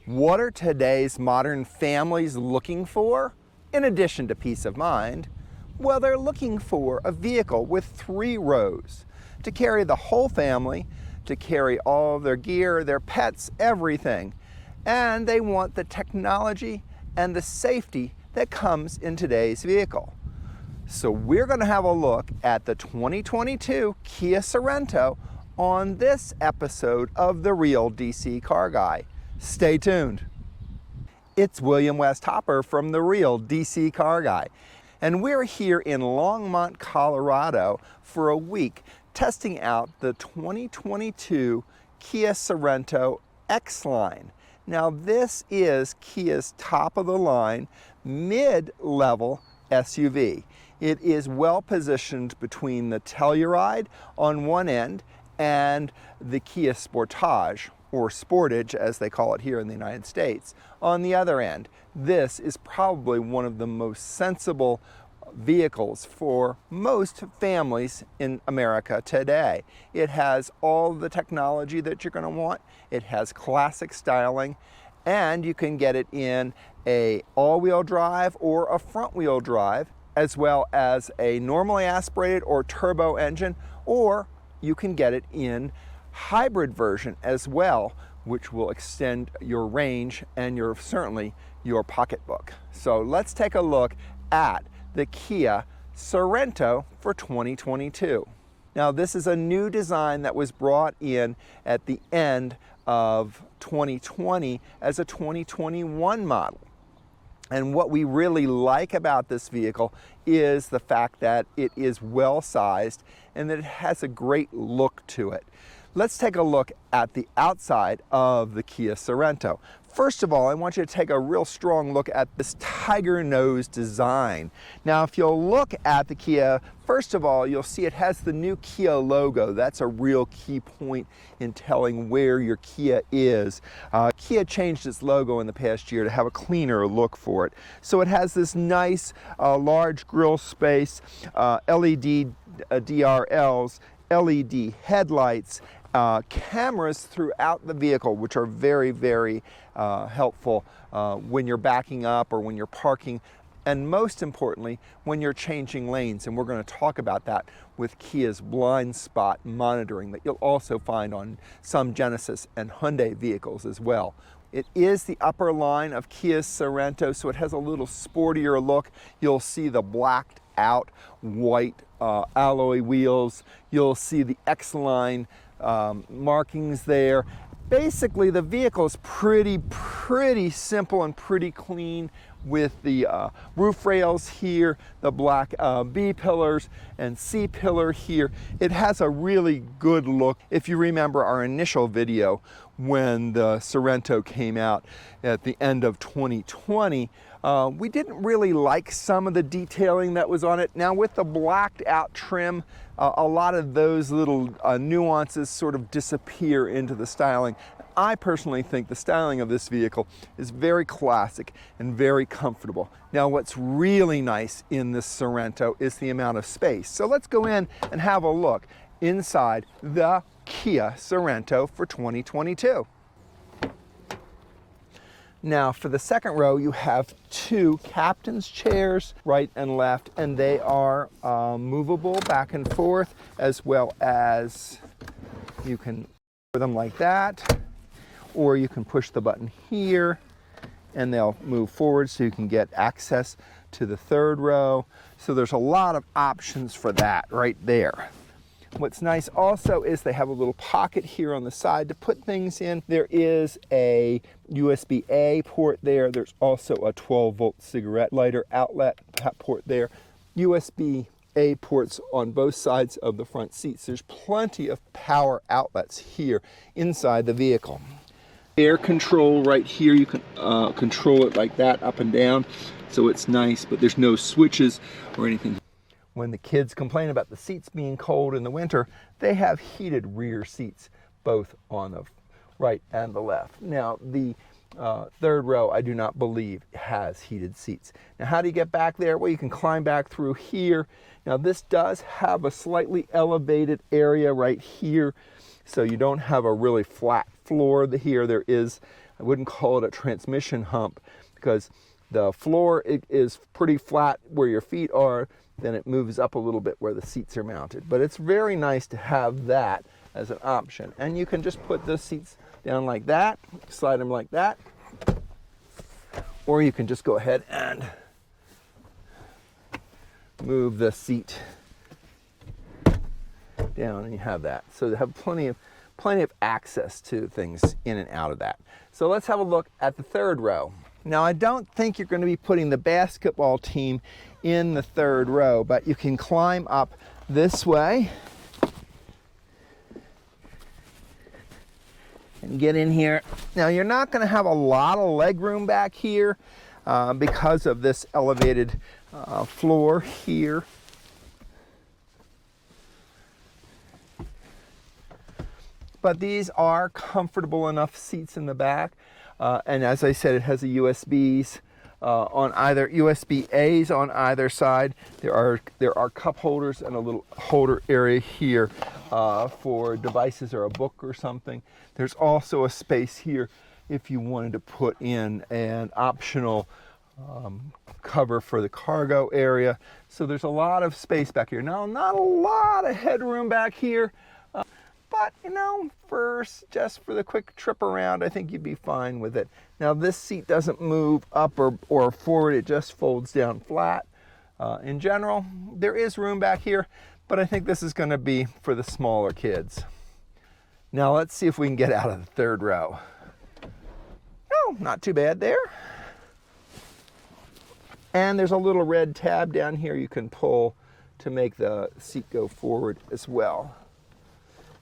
What are today's modern families looking for? In addition to peace of mind, well, they're looking for a vehicle with 3 rows to carry the whole family, to carry all of their gear, their pets, everything. And they want the technology and the safety that comes in today's vehicle. So we're going to have a look at the 2022 Kia Sorento on this episode of The Real DC Car Guy. Stay tuned. It's William West Hopper from The Real DC Car Guy, and we're here in Longmont, Colorado for a week testing out the 2022 Kia Sorento X-Line. Now this is Kia's top-of-the-line, mid-level SUV. It is well positioned between the Telluride on one end and the Kia Sportage, or Sportage as they call it here in the United States, on the other end. This is probably one of the most sensible vehicles for most families in America today. It has all the technology that you're going to want. It has classic styling, and you can get it in a all-wheel drive or a front-wheel drive, as well as a normally aspirated or turbo engine, or you can get it in hybrid version as well, which will extend your range and certainly your pocketbook. So let's take a look at the Kia Sorento for 2022. Now this is a new design that was brought in at the end of 2020 as a 2021 model. And what we really like about this vehicle is the fact that it is well sized and that it has a great look to it. Let's take a look at the outside of the Kia Sorento. First of all, I want you to take a real strong look at this tiger nose design. Now, if you'll look at the Kia, first of all, you'll see it has the new Kia logo. That's a real key point in telling where your Kia is. Kia changed its logo in the past year to have a cleaner look for it. So it has this nice large grille space, LED DRLs, LED headlights, cameras throughout the vehicle, which are very, very helpful when you're backing up or when you're parking, and most importantly, when you're changing lanes. And we're going to talk about that with Kia's blind spot monitoring that you'll also find on some Genesis and Hyundai vehicles as well. It is the upper line of Kia's Sorento, so it has a little sportier look. You'll see the blacked out white alloy wheels. You'll see the X-Line markings there. Basically, the vehicle is pretty simple and pretty clean, with the roof rails here, the black B-pillars and C-pillar here. It has a really good look. If you remember our initial video when the Sorento came out at the end of 2020, we didn't really like some of the detailing that was on it. Now with the blacked out trim, a lot of those little nuances sort of disappear into the styling. I personally think the styling of this vehicle is very classic and very comfortable. Now what's really nice in this Sorento is the amount of space. So let's go in and have a look inside the Kia Sorento for 2022. Now for the second row, you have 2 captain's chairs, right and left, and they are movable back and forth, as well as you can put them like that, or you can push the button here and they'll move forward so you can get access to the third row. So there's a lot of options for that right there. What's nice also is they have a little pocket here on the side to put things in. There is a USB-A port there. There's also a 12-volt cigarette lighter outlet port there. USB-A ports on both sides of the front seats. There's plenty of power outlets here inside the vehicle. Air control right here, you can control it like that up and down, so it's nice, but there's no switches or anything. When the kids complain about the seats being cold in the winter, they have heated rear seats, both on the right and the left. Now, the third row, I do not believe, has heated seats. Now, how do you get back there? Well, you can climb back through here. Now, this does have a slightly elevated area right here, so you don't have a really flat floor here. There is I wouldn't call it a transmission hump because the floor is pretty flat where your feet are, then it moves up a little bit where the seats are mounted. But it's very nice to have that as an option. And you can just put the seats down like that, slide them like that, or you can just go ahead and move the seat down and you have that. So they have plenty of access to things in and out of that. So let's have a look at the third row. Now, I don't think you're going to be putting the basketball team in the third row, but you can climb up this way and get in here. Now, you're not going to have a lot of leg room back here because of this elevated floor here. But these are comfortable enough seats in the back. And as I said, it has a USBs on either USB-A's on either side. There are cup holders and a little holder area here for devices or a book or something. There's also a space here if you wanted to put in an optional cover for the cargo area. So there's a lot of space back here. Now, not a lot of headroom back here. But, you know, just for the quick trip around, I think you'd be fine with it. Now, this seat doesn't move up or forward. It just folds down flat. In general, there is room back here, but I think this is going to be for the smaller kids. Now, let's see if we can get out of the third row. Oh, not too bad there. And there's a little red tab down here you can pull to make the seat go forward as well,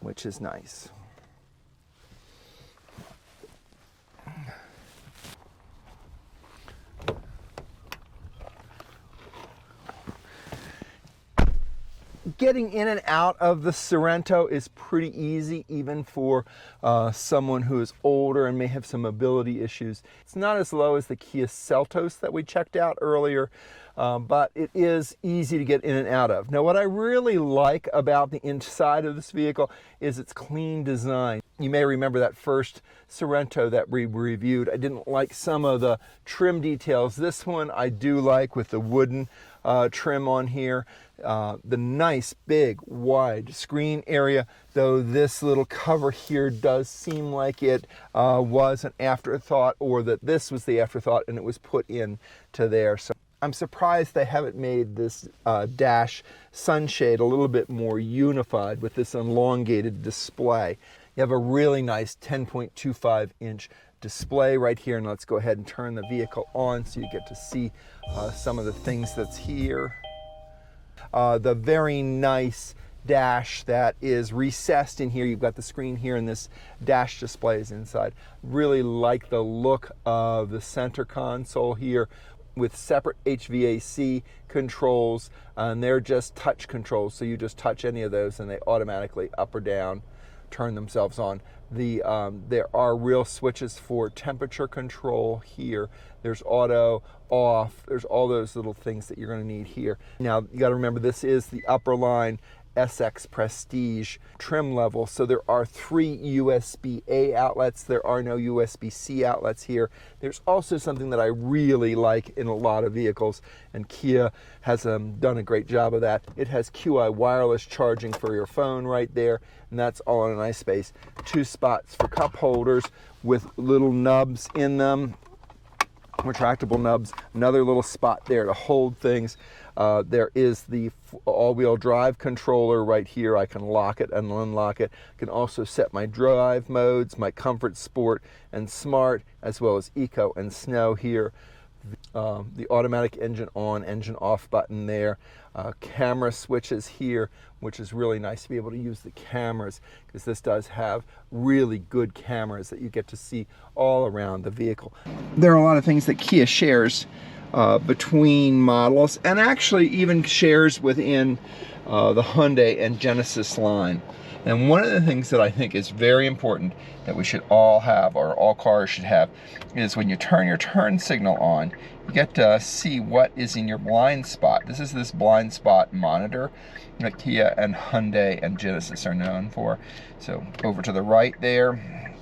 which is nice. Getting in and out of the Sorento is pretty easy, even for someone who is older and may have some mobility issues. It's not as low as the Kia Seltos that we checked out earlier, but it is easy to get in and out of. Now, what I really like about the inside of this vehicle is its clean design. You may remember that first Sorento that we reviewed. I didn't like some of the trim details. This one I do like, with the wooden trim on here. The nice big wide screen area, though this little cover here does seem like it was an afterthought, or that this was the afterthought and it was put in to there. So I'm surprised they haven't made this dash sunshade a little bit more unified with this elongated display. You have a really nice 10.25 inch display right here, and let's go ahead and turn the vehicle on so you get to see some of the things that's here. The very nice dash that is recessed in here. You've got the screen here and this dash display is inside. Really like the look of the center console here with separate HVAC controls, and they're just touch controls, so you just touch any of those and they automatically up or down turn themselves on. There are real switches for temperature control here. There's auto, off, there's all those little things that you're going to need here. Now, you got to remember, this is the upper line SX Prestige trim level, so there are 3 USB-A outlets. There are no USB-C outlets here. There's also something that I really like in a lot of vehicles, and Kia has done a great job of that. It has QI wireless charging for your phone right there, and that's all in a nice space. 2 spots for cup holders with little nubs in them, retractable nubs, another little spot there to hold things. There is the all-wheel drive controller right here. I can lock it and unlock it. I can also set my drive modes, my comfort, sport, and smart, as well as eco and snow here. The automatic engine on, engine off button there. Camera switches here, which is really nice to be able to use the cameras, because this does have really good cameras that you get to see all around the vehicle. There are a lot of things that Kia shares between models, and actually even shares within the Hyundai and Genesis line. And one of the things that I think is very important that we should all have, or all cars should have, is when you turn your turn signal on, you get to see what is in your blind spot. This is this blind spot monitor that Kia and Hyundai and Genesis are known for. So over to the right there,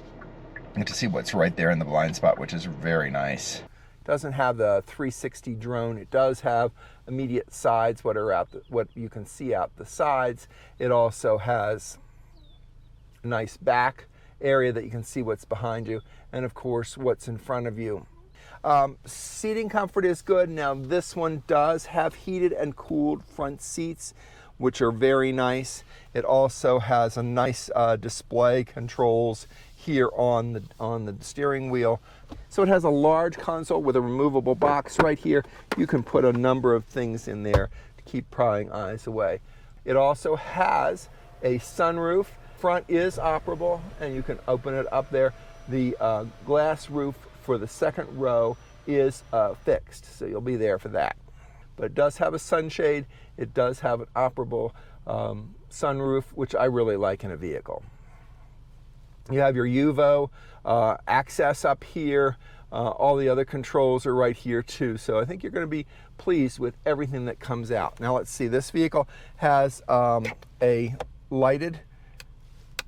get to see what's right there in the blind spot, which is very nice. Doesn't have the 360 drone. It does have immediate sides, what you can see out the sides. It also has a nice back area that you can see what's behind you, and of course what's in front of you. Seating comfort is good. Now this one does have heated and cooled front seats, which are very nice. It also has a nice display controls here on the steering wheel. So it has a large console with a removable box right here. You can put a number of things in there to keep prying eyes away. It also has a sunroof. Front is operable and you can open it up there. The glass roof for the second row is fixed, so you'll be there for that. But it does have a sunshade. It does have an operable sunroof, which I really like in a vehicle. You have your UVO access up here. All the other controls are right here too. So I think you're going to be pleased with everything that comes out. Now let's see, this vehicle has a lighted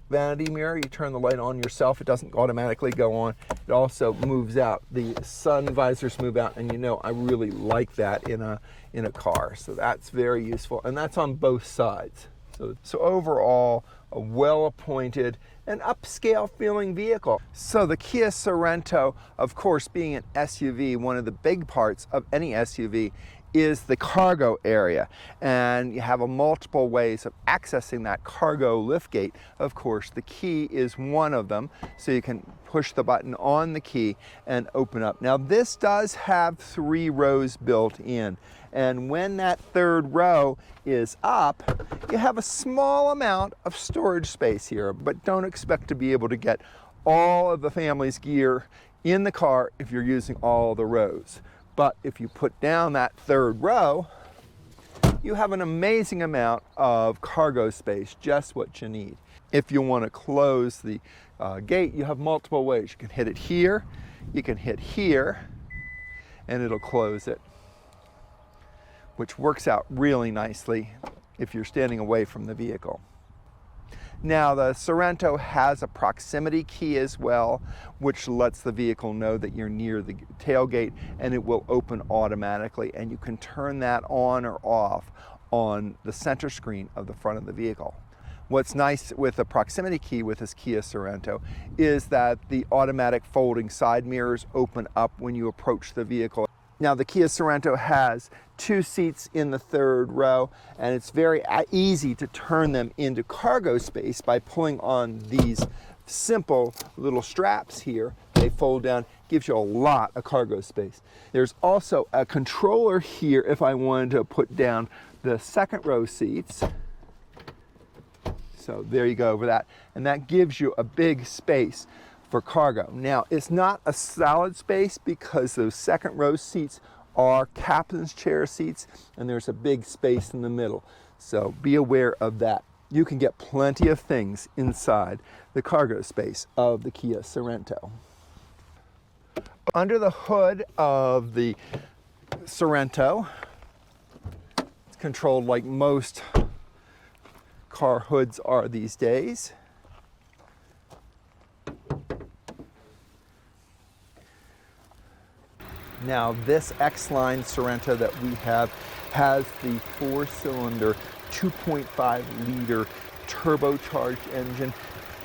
vanity mirror. You turn the light on yourself. It doesn't automatically go on. It also moves out. The sun visors move out, and you know I really like that in a car. So that's very useful, and that's on both sides. So overall, a well-appointed and upscale feeling vehicle. So the Kia Sorento, of course, being an SUV, one of the big parts of any SUV is the cargo area, and you have multiple ways of accessing that cargo liftgate. Of course, the key is one of them, so you can push the button on the key and open up. Now this does have 3 rows built in, and when that 3rd row is up, you have a small amount of storage space here, but don't expect to be able to get all of the family's gear in the car if you're using all the rows. But if you put down that 3rd row, you have an amazing amount of cargo space, just what you need. If you want to close the gate, you have multiple ways. You can hit it here, you can hit here, and it'll close it, which works out really nicely if you're standing away from the vehicle. Now the Sorento has a proximity key as well, which lets the vehicle know that you're near the tailgate, and it will open automatically, and you can turn that on or off on the center screen of the front of the vehicle. What's nice with the proximity key with this Kia Sorento is that the automatic folding side mirrors open up when you approach the vehicle. Now the Kia Sorento has 2 seats in the 3rd row, and it's very easy to turn them into cargo space by pulling on these simple little straps here. They fold down, gives you a lot of cargo space. There's also a controller here if I wanted to put down the 2nd row seats. So there you go over that, and that gives you a big space for cargo. Now it's not a solid space because those 2nd row seats are captain's chair seats, and there's a big space in the middle. So be aware of that. You can get plenty of things inside the cargo space of the Kia Sorento. Under the hood of the Sorento, it's controlled like most car hoods are these days. Now this X-Line Sorento that we have has the 4-cylinder 2.5 liter turbocharged engine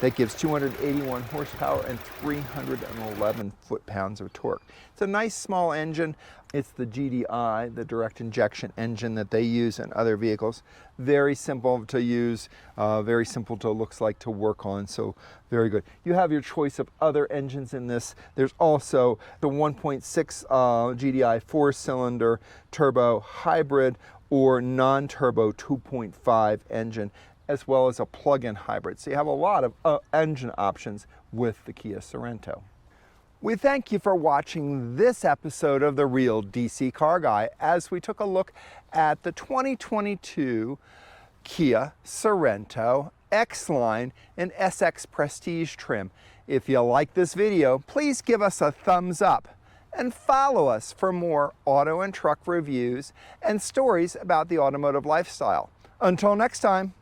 that gives 281 horsepower and 311 foot-pounds of torque. It's a nice small engine. It's the GDI, the direct injection engine that they use in other vehicles. Very simple to use, very simple to looks like to work on, so very good. You have your choice of other engines in this. There's also the 1.6 GDI 4-cylinder turbo hybrid or non-turbo 2.5 engine, as well as a plug-in hybrid. So you have a lot of engine options with the Kia Sorento. We thank you for watching this episode of The Real DC Car Guy as we took a look at the 2022 Kia Sorento X-Line and SX Prestige trim. If you like this video, please give us a thumbs up and follow us for more auto and truck reviews and stories about the automotive lifestyle. Until next time.